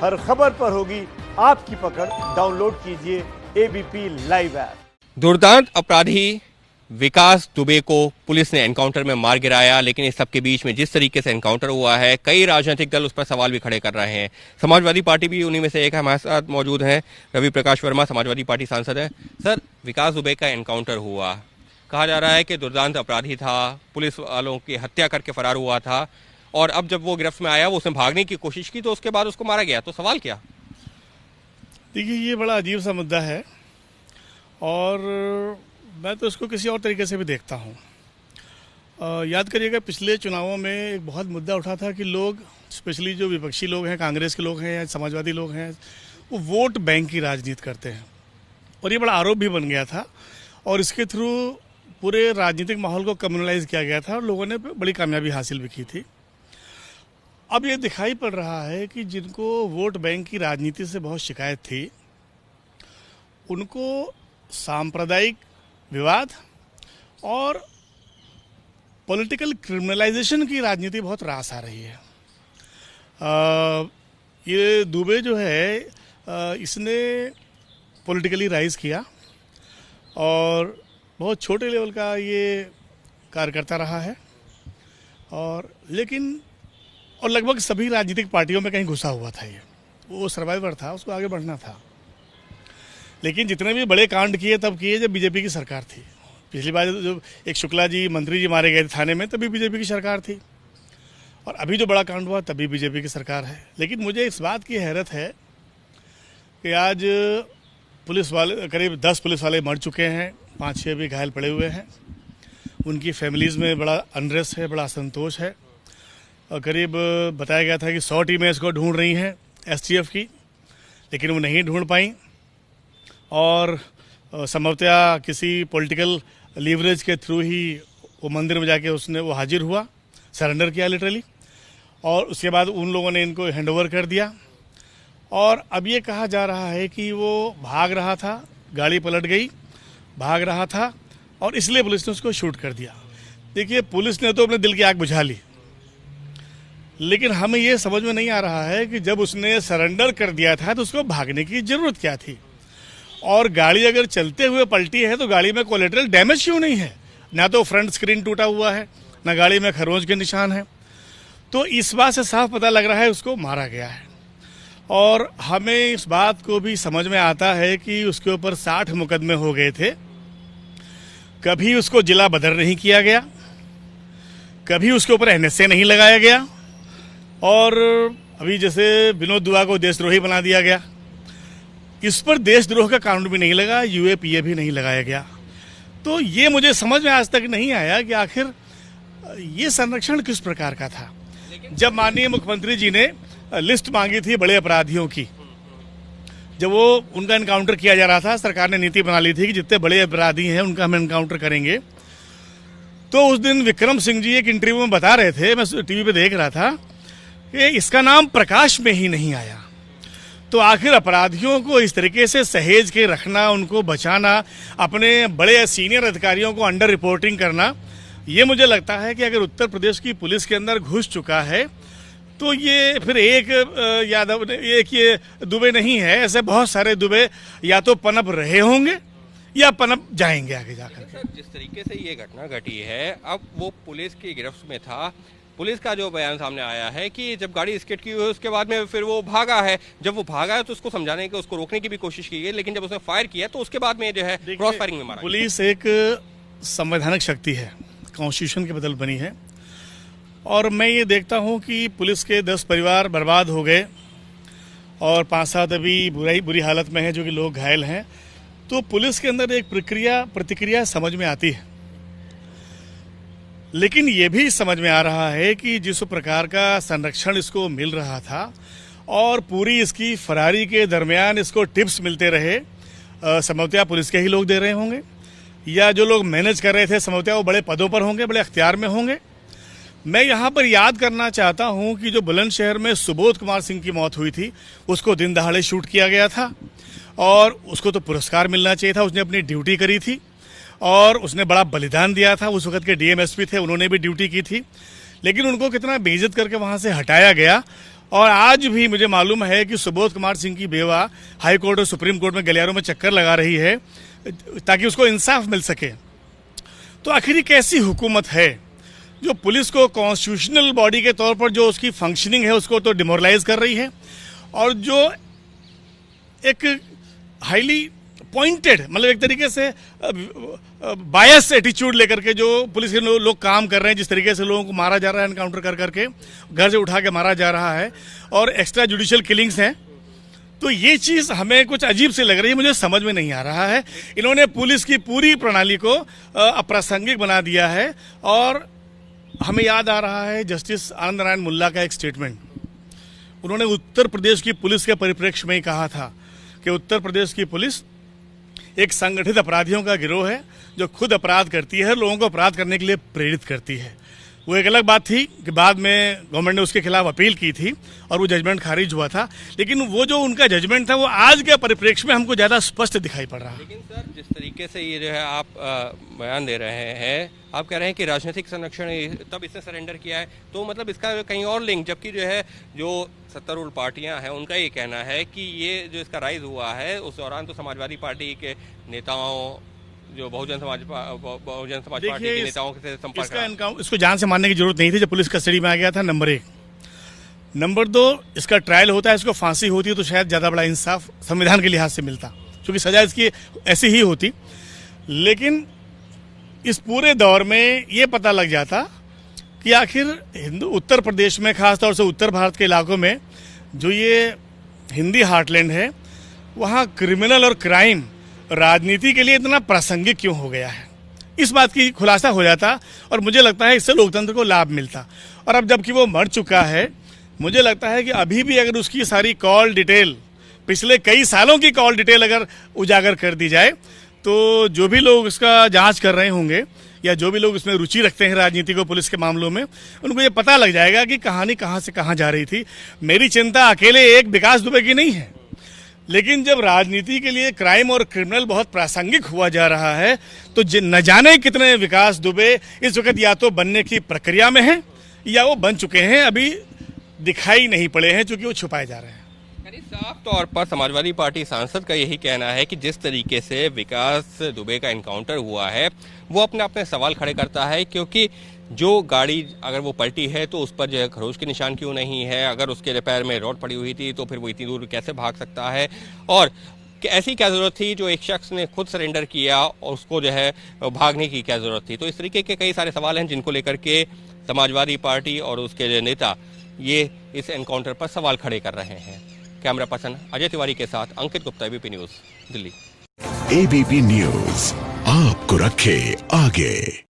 हर खबर पर होगी आपकी पकड़। डाउनलोड कीजिए एबीपी लाइव ऐप। दुर्दांत अपराधी विकास दुबे को पुलिस ने एनकाउंटर में मार गिराया, लेकिन इस सब के बीच में जिस तरीके से एनकाउंटर हुआ है, कई राजनीतिक दल उस पर सवाल भी खड़े कर रहे हैं। समाजवादी पार्टी भी उन्हीं में से एक है। हमारे साथ मौजूद हैं रवि प्रकाश वर्मा, समाजवादी पार्टी सांसद है। सर, विकास दुबे का एनकाउंटर हुआ, कहा जा रहा है कि दुर्दांत अपराधी था, पुलिस वालों की हत्या करके फरार हुआ था, और अब जब वो गिरफ्त में आया, वो उसने भागने की कोशिश की तो उसके बाद उसको मारा गया। तो सवाल क्या? देखिए, ये बड़ा अजीब सा मुद्दा है और मैं तो इसको किसी और तरीके से भी देखता हूँ। याद करिएगा, पिछले चुनावों में एक बहुत मुद्दा उठा था कि लोग, स्पेशली जो विपक्षी लोग हैं, कांग्रेस के लोग हैं या समाजवादी लोग हैं, वो वोट बैंक की राजनीति करते हैं, और ये बड़ा आरोप भी बन गया था और इसके थ्रू पूरे राजनीतिक माहौल को कम्युनलाइज किया गया था और लोगों ने बड़ी कामयाबी हासिल भी की थी। अब ये दिखाई पड़ रहा है कि जिनको वोट बैंक की राजनीति से बहुत शिकायत थी, उनको सांप्रदायिक विवाद और पॉलिटिकल क्रिमिनलाइजेशन की राजनीति बहुत रास आ रही है। ये दुबे जो है, इसने पॉलिटिकली राइज किया और बहुत छोटे लेवल का ये कार्यकर्ता रहा है, और लगभग सभी राजनीतिक पार्टियों में कहीं घुसा हुआ था। ये वो सर्वाइवर था, उसको आगे बढ़ना था। लेकिन जितने भी बड़े कांड किए तब किए जब बीजेपी की सरकार थी। पिछली बार जो एक शुक्ला जी, मंत्री जी मारे गए थे थाने में, तभी बीजेपी की सरकार थी, और अभी जो बड़ा कांड हुआ तभी बीजेपी की सरकार है। लेकिन मुझे इस बात की हैरत है कि आज पुलिस वाले, करीब 10 पुलिस वाले मर चुके हैं, 5-6 भी घायल पड़े हुए हैं। उनकी फैमिलीज़ में बड़ा अनरेस्ट है, बड़ा असंतोष है, और करीब बताया गया था कि 100 टीमें इसको ढूंढ रही हैं एसटीएफ की, लेकिन वो नहीं ढूंढ पाई, और संभवतः किसी पॉलिटिकल लीवरेज के थ्रू ही वो मंदिर में जाके वो हाजिर हुआ, सरेंडर किया लिटरली, और उसके बाद उन लोगों ने इनको हैंडओवर कर दिया। और अब ये कहा जा रहा है कि वो भाग रहा था, गाड़ी पलट गई, भाग रहा था, और इसलिए पुलिस ने उसको शूट कर दिया। देखिए, पुलिस ने तो अपने दिल की आग बुझा ली, लेकिन हमें ये समझ में नहीं आ रहा है कि जब उसने सरेंडर कर दिया था तो उसको भागने की जरूरत क्या थी, और गाड़ी अगर चलते हुए पलटी है तो गाड़ी में कोलेटरल डैमेज क्यों नहीं है? ना तो फ्रंट स्क्रीन टूटा हुआ है, ना गाड़ी में खरोंच के निशान है। तो इस बात से साफ पता लग रहा है उसको मारा गया है। और हमें इस बात को भी समझ में आता है कि उसके ऊपर 60 मुकदमे हो गए थे, कभी उसको जिला बदर नहीं किया गया, कभी उसके ऊपर एनएसए नहीं लगाया गया, और अभी जैसे विनोद दुआ को देशद्रोही बना दिया गया, इस पर देशद्रोह का कानून भी नहीं लगा, यूएपीए भी नहीं लगाया गया। तो ये मुझे समझ में आज तक नहीं आया कि आखिर ये संरक्षण किस प्रकार का था। जब माननीय मुख्यमंत्री जी ने लिस्ट मांगी थी बड़े अपराधियों की, जब वो उनका एनकाउंटर किया जा रहा था, सरकार ने नीति बना ली थी कि जितने बड़े अपराधी हैं उनका हम एनकाउंटर करेंगे, तो उस दिन विक्रम सिंह जी एक इंटरव्यू में बता रहे थे, मैं टीवी पे देख रहा था, कि इसका नाम प्रकाश में ही नहीं आया। तो आखिर अपराधियों को इस तरीके से सहेज के रखना, उनको बचाना, अपने बड़े सीनियर अधिकारियों को अंडर रिपोर्टिंग करना, ये मुझे लगता है कि अगर उत्तर प्रदेश की पुलिस के अंदर घुस चुका है तो ये फिर एक यादव, एक ये दुबे नहीं है, ऐसे बहुत सारे दुबे या तो पनप रहे होंगे या पनप जाएंगे आगे जाकर के। जिस तरीके से ये घटना घटी है, अब वो पुलिस की गिरफ्त में था। पुलिस का जो बयान सामने आया है कि जब गाड़ी स्किड की हुई उसके बाद में फिर वो भागा है, जब वो भागा है तो उसको समझाने की, उसको रोकने की भी कोशिश की गई, लेकिन जब उसने फायर किया तो उसके बाद में जो है क्रॉस फायरिंग में मारा। पुलिस एक संवैधानिक शक्ति है, कॉन्स्टिट्यूशन के बदल बनी है, और मैं ये देखता हूँ कि पुलिस के 10 परिवार बर्बाद हो गए और 5-7 अभी बुरी हालत में है, जो कि लोग घायल हैं। तो पुलिस के अंदर एक प्रतिक्रिया समझ में आती है, लेकिन ये भी समझ में आ रहा है कि जिस प्रकार का संरक्षण इसको मिल रहा था और पूरी इसकी फरारी के दरमियान इसको टिप्स मिलते रहे, संभवतः पुलिस के ही लोग दे रहे होंगे, या जो लोग मैनेज कर रहे थे संभवतः वो बड़े पदों पर होंगे, बड़े अख्तियार में होंगे। मैं यहाँ पर याद करना चाहता हूँ कि जो बुलंदशहर में सुबोध कुमार सिंह की मौत हुई थी, उसको दिन दहाड़े शूट किया गया था, और उसको तो पुरस्कार मिलना चाहिए था, उसने अपनी ड्यूटी करी थी और उसने बड़ा बलिदान दिया था। उस वक्त के डीएमएसपी थे, उन्होंने भी ड्यूटी की थी, लेकिन उनको कितना बेइज्जत करके वहाँ से हटाया गया। और आज भी मुझे मालूम है कि सुबोध कुमार सिंह की बेवा हाई कोर्ट और सुप्रीम कोर्ट में गलियारों में चक्कर लगा रही है ताकि उसको इंसाफ मिल सके। तो आखिर ये कैसी हुकूमत है जो पुलिस को कॉन्स्टिट्यूशनल बॉडी के तौर पर जो उसकी फंक्शनिंग है उसको तो डिमोरलाइज कर रही है, और जो एक हाईली पॉइंटेड मतलब एक तरीके से बायस एटीट्यूड लेकर के जो पुलिस के लोग काम कर रहे हैं, जिस तरीके से लोगों को मारा जा रहा है एनकाउंटर कर करके, घर से उठा के मारा जा रहा है और एक्स्ट्रा जुडिशियल किलिंग्स हैं, तो ये चीज़ हमें कुछ अजीब से लग रही है, मुझे समझ में नहीं आ रहा है। इन्होंने पुलिस की पूरी प्रणाली को अप्रासंगिक बना दिया है। और हमें याद आ रहा है जस्टिस आनंद नारायण मुल्ला का एक स्टेटमेंट, उन्होंने उत्तर प्रदेश की पुलिस के परिप्रेक्ष्य में ही कहा था कि उत्तर प्रदेश की पुलिस एक संगठित अपराधियों का गिरोह है जो खुद अपराध करती है, लोगों को अपराध करने के लिए प्रेरित करती है। वो एक अलग बात थी कि बाद में गवर्नमेंट ने उसके खिलाफ अपील की थी और वो जजमेंट खारिज हुआ था, लेकिन वो जो उनका जजमेंट था वो आज के परिप्रेक्ष्य में हमको ज़्यादा स्पष्ट दिखाई पड़ रहा है। लेकिन सर, जिस तरीके से ये जो है आप बयान दे रहे हैं, आप कह रहे हैं कि राजनीतिक संरक्षण तब इसने सरेंडर किया है, तो मतलब इसका कहीं और लिंक, जबकि जो है जो सत्तारूढ़ पार्टियां हैं उनका ये कहना है कि ये जो इसका राइज हुआ है उस दौरान तो समाजवादी पार्टी के नेताओं, जो बहुजन समाज पार्टी के नेताओं से संपर्क, इसको जान से मारने की जरूरत नहीं थी जब पुलिस कस्टडी में आ गया था। नंबर 1। नंबर 2, इसका ट्रायल होता है, इसको फांसी होती तो शायद ज़्यादा बड़ा इंसाफ संविधान के लिहाज से मिलता, क्योंकि सजा इसकी ऐसी ही होती। लेकिन इस पूरे दौर में ये पता लग जाता कि आखिर उत्तर प्रदेश में, खासतौर से उत्तर भारत के इलाकों में जो ये हिंदी हार्टलैंड है, वहाँ क्रिमिनल और क्राइम राजनीति के लिए इतना प्रासंगिक क्यों हो गया है, इस बात की खुलासा हो जाता और मुझे लगता है इससे लोकतंत्र को लाभ मिलता। और अब जबकि वो मर चुका है, मुझे लगता है कि अभी भी अगर उसकी सारी कॉल डिटेल, पिछले कई सालों की कॉल डिटेल अगर उजागर कर दी जाए, तो जो भी लोग इसका जांच कर रहे होंगे या जो भी लोग इसमें रुचि रखते हैं राजनीति को पुलिस के मामलों में, उनको ये पता लग जाएगा कि कहानी कहाँ से कहाँ जा रही थी। मेरी चिंता अकेले एक विकास दुबे की नहीं है, लेकिन जब राजनीति के लिए क्राइम और क्रिमिनल बहुत प्रासंगिक हुआ जा रहा है, तो न जाने कितने विकास दुबे इस वक्त या तो बनने की प्रक्रिया में हैं या वो बन चुके हैं, अभी दिखाई नहीं पड़े हैं क्योंकि वो छुपाए जा रहे हैं। साफ तौर पर समाजवादी पार्टी सांसद का यही कहना है कि जिस तरीके से विकास दुबे का एनकाउंटर हुआ है वो अपने अपने सवाल खड़े करता है, क्योंकि जो गाड़ी अगर वो पलटी है तो उस पर जो है खरोच के निशान क्यों नहीं है, अगर उसके पैर में रॉड पड़ी हुई थी तो फिर वो इतनी दूर कैसे भाग सकता है, और ऐसी क्या जरूरत थी जो एक शख्स ने खुद सरेंडर किया और उसको जो है भागने की क्या जरूरत थी। तो इस तरीके के कई सारे सवाल हैं जिनको लेकर के समाजवादी पार्टी और उसके नेता ये इस एनकाउंटर पर सवाल खड़े कर रहे हैं। कैमरा पर्सन अजय तिवारी के साथ Ankit Gupta, ABP news, Delhi. ABP news आपको रखे आगे।